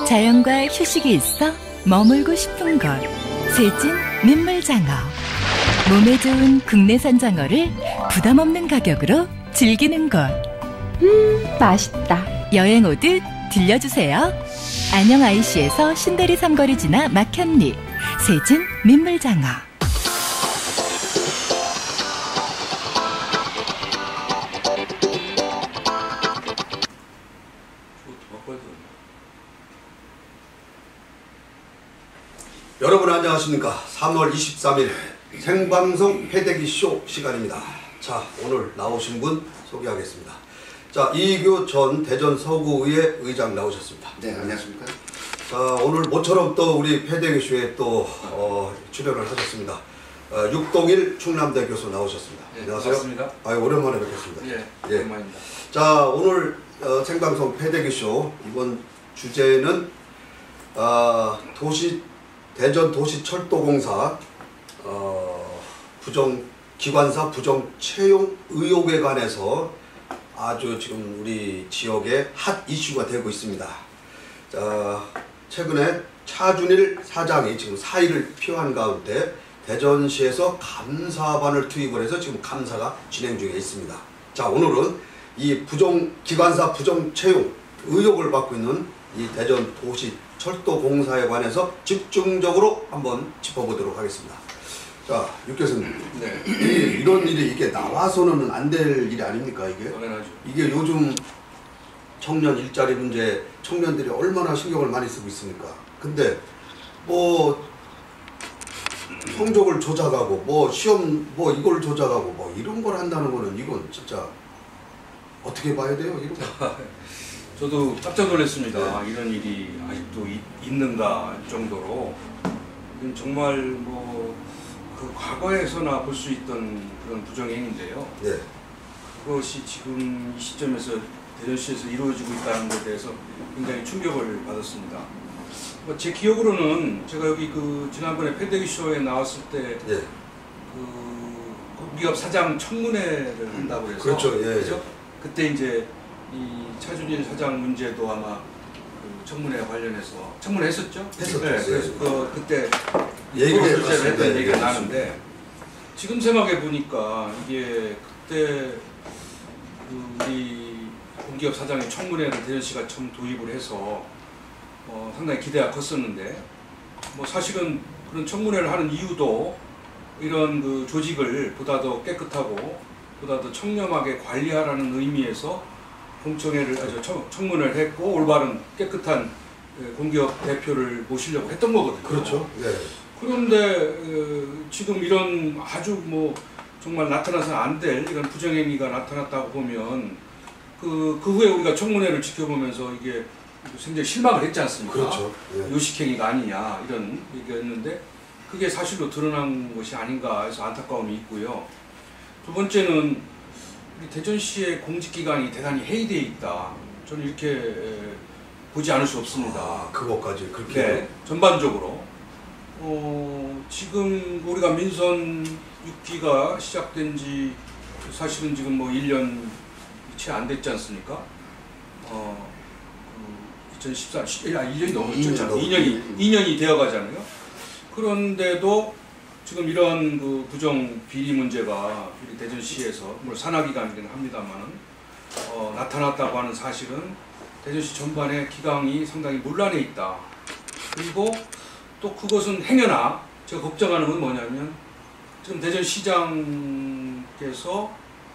자연과 휴식이 있어 머물고 싶은 곳. 세진 민물장어. 몸에 좋은 국내산 장어를 부담 없는 가격으로 즐기는 곳. 맛있다. 여행 오듯 들려주세요. 안녕 IC에서 신대리 삼거리 지나 막현리. 세진 민물장어. 여러분 안녕하십니까. 3월 23일 생방송 패대기 쇼 시간입니다. 자, 오늘 나오신 분 소개하겠습니다. 자, 이규 전 대전 서구의회 의장 나오셨습니다. 네, 안녕하십니까. 자, 오늘 모처럼 또 우리 패대기 쇼에 또 출연을 하셨습니다. 육동일 충남대 교수 나오셨습니다. 네, 안녕하세요. 반갑습니다. 아유, 오랜만에 뵙겠습니다. 예, 오랜만입니다. 자, 오늘 생방송 패대기 쇼 이번 주제는 대전 도시철도공사 기관사 부정 채용 의혹에 관해서 아주 지금 우리 지역의 핫 이슈가 되고 있습니다. 자, 최근에 차준일 사장이 지금 사의를 표한 가운데 대전시에서 감사반을 투입을 해서 지금 감사가 진행 중에 있습니다. 자, 오늘은 이 기관사 부정 채용 의혹을 받고 있는 이 대전 도시철도공사에 관해서 집중적으로 한번 짚어보도록 하겠습니다. 자, 육 교수님. 네. 이런 일이 이게 나와서는 안 될 일이 아닙니까, 이게? 당연하죠. 이게 요즘 청년 일자리 문제, 청년들이 얼마나 신경을 많이 쓰고 있습니까? 근데 뭐 성적을 조작하고 뭐 시험 뭐 이걸 조작하고 뭐 이런 걸 한다는 거는 이건 진짜 어떻게 봐야 돼요, 이런 거? 저도 깜짝 놀랐습니다. 네. 이런 일이 아직도 있는가 정도로. 이건 정말 그 과거에서나 볼 수 있던 그런 부정행위인데요. 네. 그것이 지금 이 시점에서 대전시에서 이루어지고 있다는 것에 대해서 굉장히 충격을 받았습니다. 제 기억으로는 제가 여기 지난번에 패대기 쇼에 나왔을 때 네. 공기업 사장 청문회를 한다고 해서 그렇죠. 예. 그렇죠? 그때 이제 이 차준일 사장 문제도 아마 청문회 관련해서 청문회했었죠? 했었죠. 네, 그래서 그때 얘기를 했던 얘기가 나는데 지금 생각해 보니까 이게 그때 우리 공기업 사장의 청문회를 대전시가 처음 도입을 해서 상당히 기대가 컸었는데 사실은 그런 청문회를 하는 이유도 이런 조직을 보다 더 깨끗하고 보다 더 청렴하게 관리하라는 의미에서 청문회를 했고 올바른 깨끗한 공기업 대표를 모시려고 했던 거거든요. 그렇죠. 네. 그런데 지금 이런 아주 정말 나타나서는 안 될 이런 부정행위가 나타났다고 보면 그 후에 우리가 청문회를 지켜보면서 이게 굉장히 실망을 했지 않습니까? 그렇죠. 네. 요식행위가 아니냐 이런 얘기였는데 그게 사실로 드러난 것이 아닌가 해서 안타까움이 있고요. 두 번째는 우리 대전시의 공직기관이 대단히 해이되어 있다. 저는 이렇게 보지 않을 수 없습니다. 그것까지 그렇게. 네, 전반적으로. 지금 우리가 민선 6기가 시작된 지 사실은 지금 1년 채 안 됐지 않습니까? 1년이 넘었죠. 2년이 되어 가잖아요. 그런데도 지금 이런 부정 비리 문제가 우리 대전시에서 물론 산하기관이긴 합니다만은 나타났다고 하는 사실은 대전시 전반의 기강이 상당히 문란해 있다. 그리고 또 그것은 행여나 제가 걱정하는 건 뭐냐면 지금 대전시장께서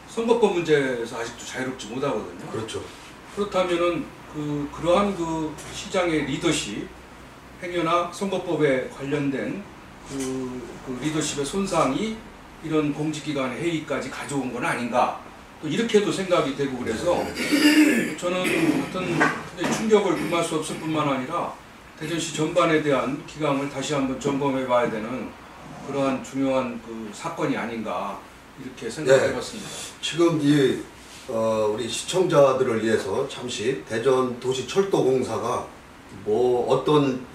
선거법 문제에서 아직도 자유롭지 못하거든요. 그렇죠. 그렇다면은 그러한 시장의 리더십, 행여나 선거법에 관련된 리더십의 손상이 이런 공직기관의 회의까지 가져온 건 아닌가. 또 이렇게도 생각이 되고 그래서 저는 어떤 충격을 금할 수 없을 뿐만 아니라 대전시 전반에 대한 기강을 다시 한번 점검해 봐야 되는 그러한 중요한 사건이 아닌가 이렇게 생각해 봤습니다. 지금 우리 시청자들을 위해서 잠시 대전 도시철도공사가 어떤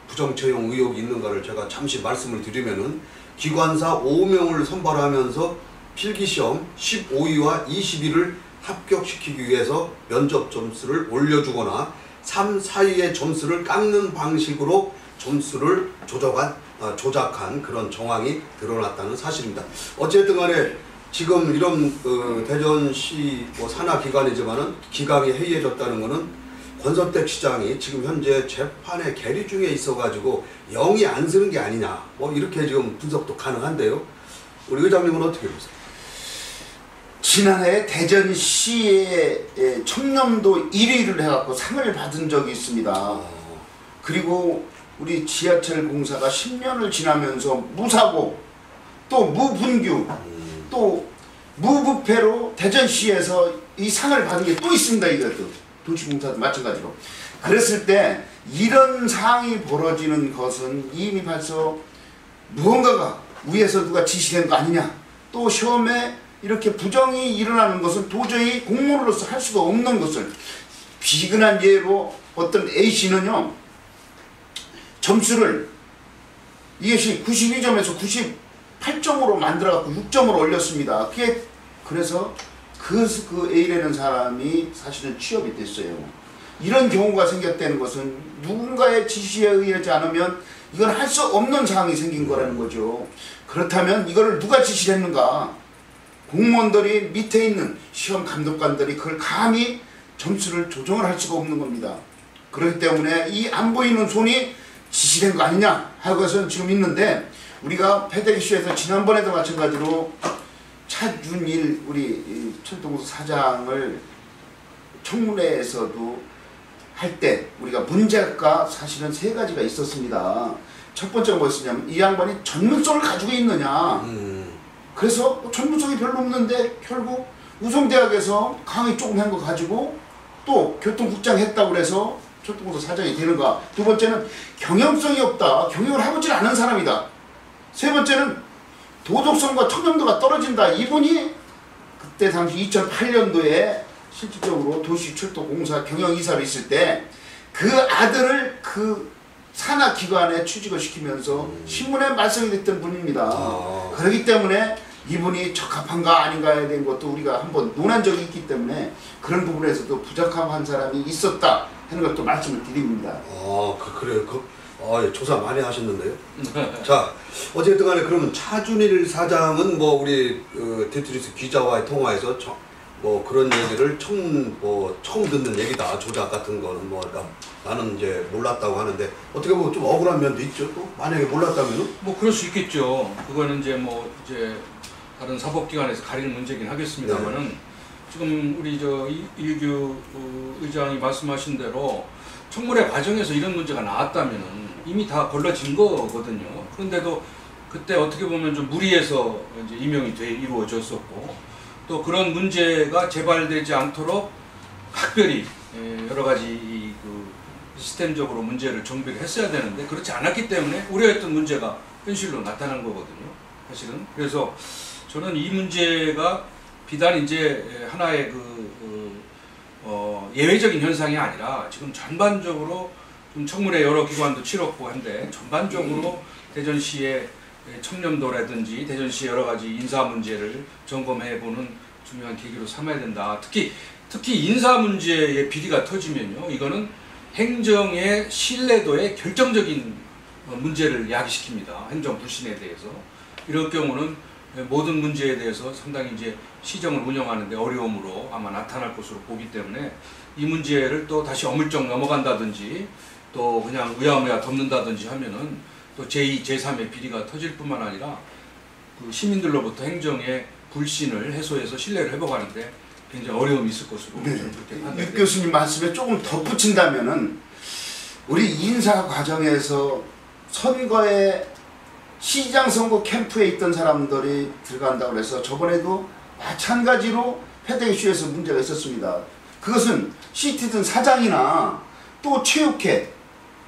부정 채용 의혹이 있는가를 제가 잠시 말씀을 드리면은 기관사 5명을 선발하면서 필기시험 15위와 20위를 합격시키기 위해서 면접 점수를 올려주거나 3, 4위의 점수를 깎는 방식으로 점수를 조작한 그런 정황이 드러났다는 사실입니다. 어쨌든 간에 지금 이런 대전시 산하기관이지만은 기강이 해이해졌다는 것은 권선택 시장이 지금 현재 재판에 계류 중에 있어가지고 영이 안 쓰는 게 아니냐 이렇게 지금 분석도 가능한데요. 우리 의장님은 어떻게 보세요? 지난해 대전시의 청렴도 1위를 해갖고 상을 받은 적이 있습니다. 그리고 우리 지하철 공사가 10년을 지나면서 무사고 또 무분규 또 무부패로 대전시에서 이 상을 받은 게 또 있습니다. 이것도 도시공사도 마찬가지로. 그랬을 때 이런 상황이 벌어지는 것은 이미 벌써 무언가가 위에서 누가 지시된 거 아니냐, 또 시험에 이렇게 부정이 일어나는 것은 도저히 공무원으로서 할 수가 없는 것을, 비근한 예로 어떤 A씨는요 점수를 이것이 92점에서 98점으로 만들어갖고 6점을 올렸습니다. 그래서 그 A라는 사람이 사실은 취업이 됐어요. 이런 경우가 생겼다는 것은 누군가의 지시에 의하지 않으면 이건 할 수 없는 상황이 생긴 거라는 거죠. 그렇다면 이거를 누가 지시를 했는가? 공무원들이 밑에 있는 시험 감독관들이 그걸 감히 점수를 조정을 할 수가 없는 겁니다. 그렇기 때문에 이 안 보이는 손이 지시된 거 아니냐 하고서는 지금 있는데, 우리가 패대기쇼에서 지난번에도 마찬가지로 차준일 우리 철도공사 사장을 청문회에서도 할 때 우리가 문제가 사실은 3가지가 있었습니다. 첫 번째가 뭐였냐면 이 양반이 전문성을 가지고 있느냐. 그래서 전문성이 별로 없는데 결국 우성대학에서 강의 조금 한 거 가지고 또 교통국장 했다고 그래서 철도공사 사장이 되는가. 두 번째는 경영성이 없다. 경영을 해보질 않은 사람이다. 세 번째는 도덕성과 청렴도가 떨어진다. 이분이 그때 당시 2008년도에 실질적으로 도시철도공사 경영이사로 있을 때 그 아들을 그 산하기관에 취직을 시키면서 신문에 말썽이 됐던 분입니다. 그렇기 때문에 이분이 적합한가 아닌가에 대한 것도 우리가 한번 논한 적이 있기 때문에 그런 부분에서도 부적합한 사람이 있었다 하는 것도 말씀을 드립니다. 그래요? 조사 많이 하셨는데요. 자, 어쨌든 간에 그러면 차준일 사장은 우리 디트리스 기자와의 통화에서 그런 얘기를 처음 듣는 얘기다. 조작 같은 거는 나는 이제 몰랐다고 하는데, 어떻게 보면 좀 억울한 면도 있죠. 또 만약에 몰랐다면은 그럴 수 있겠죠. 그거는 이제 다른 사법기관에서 가리는 문제긴 하겠습니다만은, 네. 지금 우리 이규 의장이 말씀하신 대로 청문회 과정에서 이런 문제가 나왔다면은 이미 다 걸러진 거거든요. 그런데도 그때 어떻게 보면 좀 무리해서 이제 임용이 이루어졌었고, 또 그런 문제가 재발되지 않도록 각별히 여러 가지 시스템적으로 문제를 정비를 했어야 되는데 그렇지 않았기 때문에 우려했던 문제가 현실로 나타난 거거든요. 사실은. 그래서 저는 이 문제가 비단 이제 하나의 예외적인 현상이 아니라 지금 전반적으로 좀 청문회 여러 기관도 치렀고 한데 전반적으로 대전시의 청렴도라든지 대전시의 여러 가지 인사 문제를 점검해보는 중요한 계기로 삼아야 된다. 특히 인사 문제의 비리가 터지면요, 이거는 행정의 신뢰도에 결정적인 문제를 야기시킵니다. 행정 불신에 대해서. 이럴 경우는 모든 문제에 대해서 상당히 이제 시정을 운영하는 데 어려움으로 아마 나타날 것으로 보기 때문에 이 문제를 또 다시 어물쩍 넘어간다든지 또 그냥 우야무야 덮는다든지 하면은 또 제2, 제3의 비리가 터질 뿐만 아니라 시민들로부터 행정의 불신을 해소해서 신뢰를 회복하는데 굉장히 어려움이 있을 것으로 그렇게 판단됩니다. 육 교수님 말씀에 조금 덧붙인다면은 우리 인사 과정에서 선거에 시장 선거 캠프에 있던 사람들이 들어간다고 해서 저번에도 마찬가지로 패대기쇼에서 문제가 있었습니다. 그것은 시티즌 사장이나 또 체육회,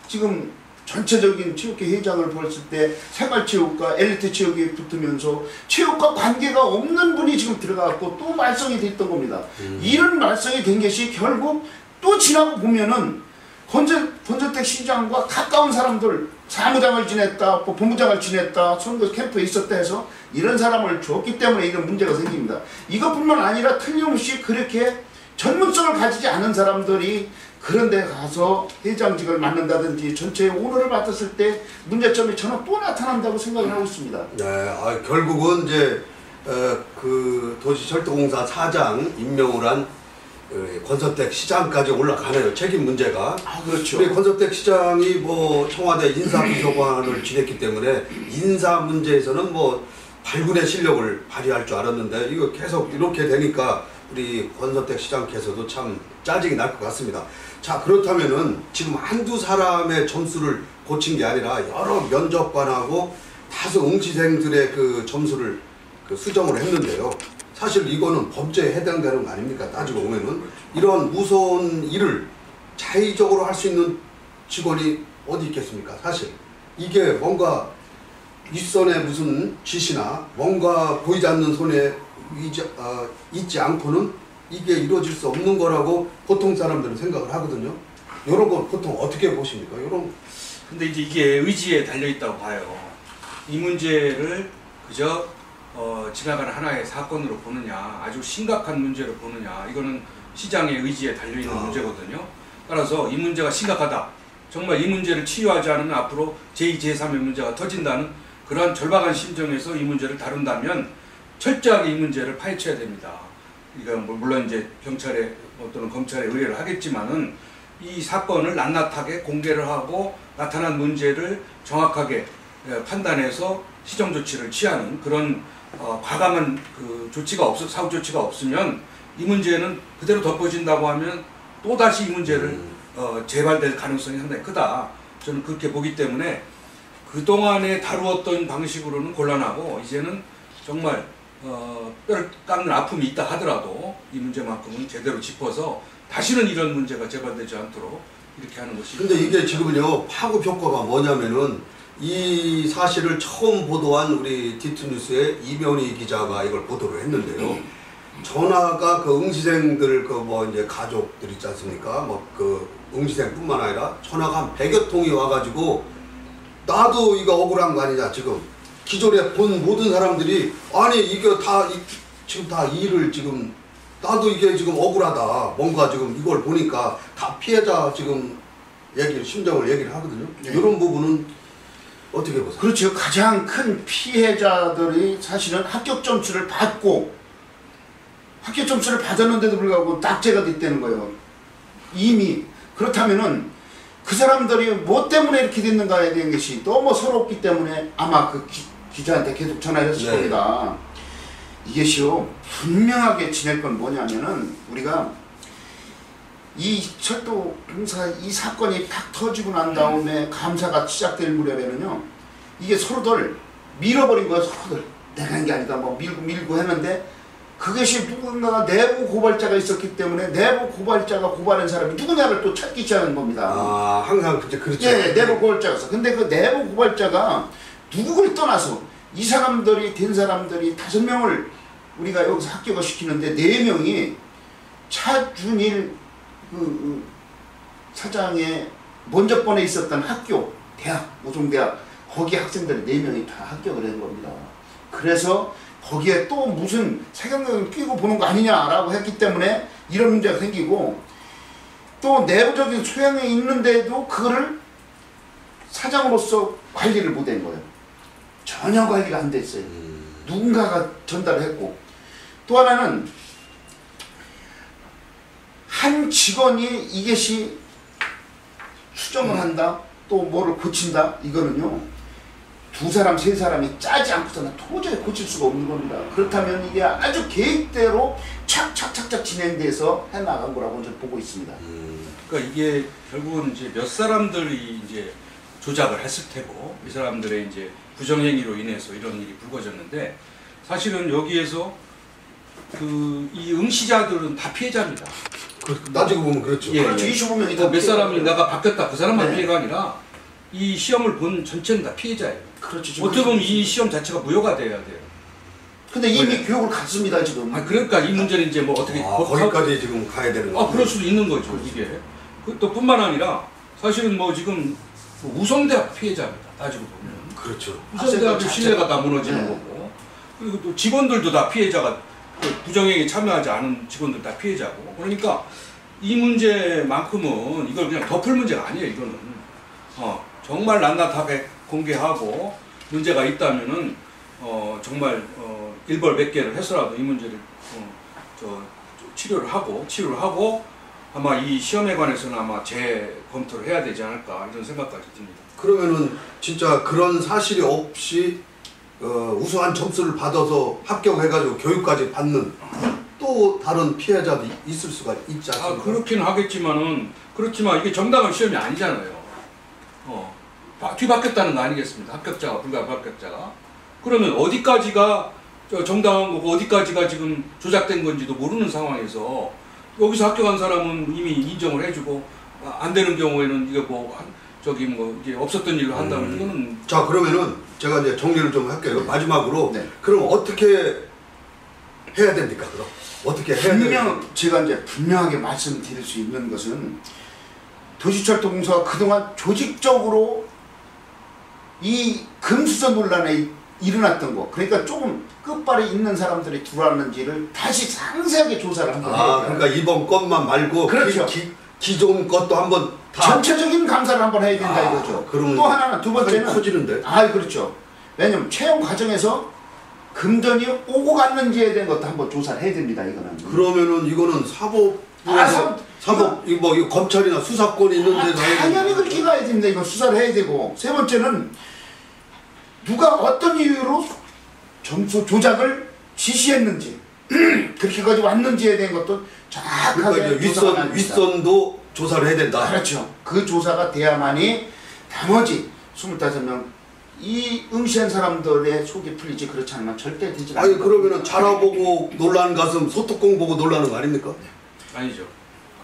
지금 전체적인 체육회 회장을 보았을 때 생활체육과 엘리트 체육이 붙으면서 체육과 관계가 없는 분이 지금 들어가고 또 말썽이 됐던 겁니다. 이런 말썽이 된 것이 결국 또 지나고 보면은 권선택 시장과 가까운 사람들, 사무장을 지냈다, 뭐 본부장을 지냈다, 선거 캠프에 있었다 해서 이런 사람을 줬기 때문에 이런 문제가 생깁니다. 이것뿐만 아니라 틀림없이 그렇게 전문성을 가지지 않은 사람들이 그런 데 가서 회장직을 맡는다든지 전체의 오너를 맡았을 때 문제점이 저는 또 나타난다고 생각을 하고 있습니다. 네, 결국은 이제 그 도시철도공사 사장 임명을 한 권선택 시장까지 올라가네요. 책임 문제가. 그렇죠. 우리 권선택 시장이 뭐 청와대 인사비서관을 지냈기 때문에 인사 문제에서는 뭐 발군의 실력을 발휘할 줄 알았는데 이거 계속 이렇게 되니까 우리 권선택 시장께서도 참 짜증이 날 것 같습니다. 자, 그렇다면은 지금 한두 사람의 점수를 고친 게 아니라 여러 면접관하고 다수 응시생들의 그 점수를 그 수정을 했는데요. 사실 이거는 범죄에 해당되는 거 아닙니까? 따지고 보면은 이런 무서운 일을 자의적으로 할 수 있는 직원이 어디 있겠습니까? 사실 이게 뭔가 윗선에 무슨 지시나 뭔가 보이지 않는 손에 있지 않고는 이게 이루어질 수 없는 거라고 보통 사람들은 생각을 하거든요. 이런 거 보통 어떻게 보십니까? 이런. 근데 이제 이게 의지에 달려 있다고 봐요. 이 문제를 그저 지나가는 하나의 사건으로 보느냐, 아주 심각한 문제로 보느냐, 이거는 시장의 의지에 달려 있는 문제거든요. 따라서 이 문제가 심각하다. 정말 이 문제를 치유하지 않으면 앞으로 제2, 제3의 문제가 터진다는 그러한 절박한 심정에서 이 문제를 다룬다면 철저하게 이 문제를 파헤쳐야 됩니다. 그러니까 물론 이제 경찰에 또는 검찰에 의뢰를 하겠지만은 이 사건을 낱낱하게 공개를 하고 나타난 문제를 정확하게 판단해서 시정 조치를 취하는 그런 과감한 그 사후 조치가 없으면 이 문제는 그대로 덮어진다고 하면 또 다시 이 문제를 재발될 가능성이 상당히 크다. 저는 그렇게 보기 때문에 그 동안에 다루었던 방식으로는 곤란하고 이제는 정말 뼈를 깎는 아픔이 있다 하더라도 이 문제만큼은 제대로 짚어서 다시는 이런 문제가 재발되지 않도록 이렇게 하는 것이. 근데 이게 지금은요 파급 효과가 뭐냐면은 이 사실을 처음 보도한 우리 디투뉴스의 이면희 기자가 이걸 보도를 했는데요. 전화가 그 응시생들 그 뭐 이제 가족들 있지 않습니까? 뭐 그 응시생뿐만 아니라 전화가 한 100여 통이 와가지고 나도 이거 억울한 거 아니냐 지금. 기존에 본 모든 사람들이 아니 이게 다 지금 다 일을 지금 나도 이게 지금 억울하다 뭔가 지금 이걸 보니까 다 피해자 지금 심정을 얘기를 하거든요. 네. 이런 부분은 어떻게 보세요? 그렇죠. 가장 큰 피해자들이 사실은 합격 점수를 받고 합격 점수를 받았는데도 불구하고 낙제가 됐다는 거예요. 이미. 그렇다면은 그 사람들이 뭐 때문에 이렇게 됐는가에 대한 것이 너무 서럽기 때문에 아마 그 기자한테 계속 전화했을 네. 겁니다. 이것이요 분명하게 지낼 건 뭐냐면은 우리가 이 철도공사 이 사건이 탁 터지고 난 다음에 감사가 시작될 무렵에는요 이게 서로들 밀어버린 거야. 서로들 내가 한 게 아니다 뭐 밀고 했는데 그것이 누군가가 내부 고발자가 있었기 때문에 내부 고발자가 고발한 사람이 누구냐를 또 찾기 시작하는 겁니다. 아 항상 그렇죠. 네, 내부 고발자가. 근데 그 내부 고발자가 누구를 떠나서 이 사람들이 된 사람들이 5명을 우리가 여기서 합격을 시키는데 4명이 차준일 그 사장의 먼저 번에 있었던 학교, 대학, 우종대학 거기 학생들이 4명이 다 합격을 한 겁니다. 그래서 거기에 또 무슨 색연경을 끼고 보는 거 아니냐라고 했기 때문에 이런 문제가 생기고 또 내부적인 소양이 있는데도 그거를 사장으로서 관리를 못한 거예요. 전혀 관리가 안 됐어요. 누군가가 전달을 했고 또 하나는 한 직원이 이것이 수정을 한다 또 뭐를 고친다 이거는요 2사람, 3사람이 짜지 않고서는 도저히 고칠 수가 없는 겁니다. 그렇다면 이게 아주 계획대로 착착착착 진행돼서 해나간 거라고 저는 보고 있습니다. 그러니까 이게 결국은 이제 몇 사람들이 이제 조작을 했을 테고 이 사람들의 이제 부정행위로 인해서 이런 일이 불거졌는데 사실은 여기에서 이 응시자들은 다 피해자입니다. 따지고 보면 그렇죠. 예, 그렇죠. 25명이 다 몇 사람이 내가 바뀌었다 그 사람만 네. 피해가 아니라 이 시험을 본 전체는 다 피해자예요. 그렇죠. 어떻게 보면 이 시험 자체가 무효가 돼야 돼요. 근데 이미 교육을 갔습니다 지금. 그러니까 이 문제는 이제 뭐 어떻게 거기까지 지금 가야 되는 거예요. 그럴 수도 있는 거죠 이게. 또 뿐만 아니라 사실은 뭐 지금 우성대학 피해자입니다. 따지고 보면. 그렇죠. 우성대학의 자체가- 신뢰가 다 무너지는 네. 거고, 그리고 또 직원들도 다 피해자가, 그 부정행위에 참여하지 않은 직원들 다 피해자고. 그러니까 이 문제만큼은 이걸 그냥 덮을 문제가 아니에요. 이거는 정말 낱낱하게 공개하고 문제가 있다면은 정말 일벌백계를 해서라도 이 문제를 치료를 하고 아마 이 시험에 관해서는 아마 재검토를 해야 되지 않을까 이런 생각까지 듭니다. 그러면은 진짜 그런 사실이 없이 우수한 점수를 받아서 합격해가지고 교육까지 받는 또 다른 피해자도 있을 수가 있지 않습니까? 그렇긴 하겠지만 이게 정당한 시험이 아니잖아요. 뒤바뀌었다는 거 아니겠습니까? 합격자가 불합격자가. 그러면 어디까지가 정당한 거고 어디까지가 지금 조작된 건지도 모르는 상황에서 여기서 합격한 사람은 이미 인정을 해주고 안 되는 경우에는 이게 이게 없었던 일로 한다면 이거는. 자, 그러면은 제가 이제 정리를 좀 할게요. 마지막으로. 네. 그럼 어떻게 해야 됩니까? 그럼 어떻게 해야 됩니까? 제가 이제 분명하게 말씀드릴 수 있는 것은 도시철도공사가 그동안 조직적으로 이 금수저 논란에 일어났던 거, 그러니까 조금 끝발에 있는 사람들이 들어왔는지를 다시 상세하게 조사를 한번 해야 돼요. 그러니까 이번 것만 말고 그렇죠. 기존 것도 한번 다 전체적인 감사를 한번 해야 된다 이거죠. 그러면 또 하나는 두 번째는 커지는데. 그렇죠. 왜냐면 채용 과정에서 금전이 오고 갔는지에 대한 것도 한번 조사를 해야 됩니다. 이거는. 그러면은 이거는 사법 이거 검찰이나 수사권이 있는 데서 해야 당연히 되는 그렇게 가야 됩니다. 이거 수사를 해야 되고, 세 번째는 누가 어떤 이유로 점수 조작을 지시했는지 그렇게 가지고 왔는지에 대한 것도 정확하게 그러니까 이제 조사가 됩니다. 윗선도 조사를 해야 된다. 그렇죠. 그 조사가 돼야만이 나머지 25명 이 응시한 사람들의 속이 풀리지, 그렇지 않으면 절대 되지 않아요. 아니 그러면은 자라보고 놀라는 가슴 소뚜껑 보고 놀라는 거 아닙니까? 아니죠.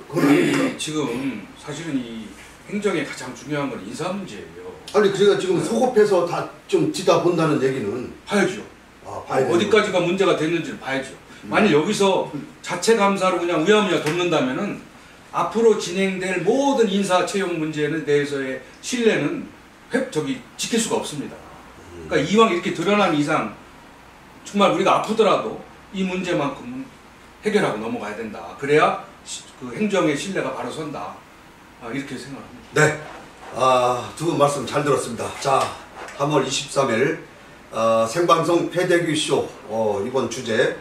그건 아닙니까? 지금 사실은 이 행정의 가장 중요한 건 인사 문제예요. 아니 그러니까 지금 소급해서 다 좀 지다 본다는 얘기는 봐야죠. 봐야 어디까지가 문제가 됐는지를 봐야죠. 만일 여기서 자체 감사로 그냥 우야무야 덮는다면은 앞으로 진행될 모든 인사 채용 문제에 대해서의 신뢰는 지킬 수가 없습니다. 그러니까 이왕 이렇게 드러난 이상 정말 우리가 아프더라도 이 문제만큼은 해결하고 넘어가야 된다. 그래야 그 행정의 신뢰가 바로 선다. 이렇게 생각합니다. 네. 두 분 말씀 잘 들었습니다. 자, 3월 23일 생방송 패대기쇼 이번 주제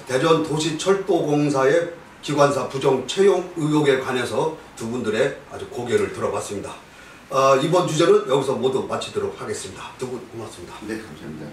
대전 도시철도공사의 기관사 부정 채용 의혹에 관해서 두 분들의 아주 고견을 들어봤습니다. 이번 주제는 여기서 모두 마치도록 하겠습니다. 두 분 고맙습니다. 네, 감사합니다.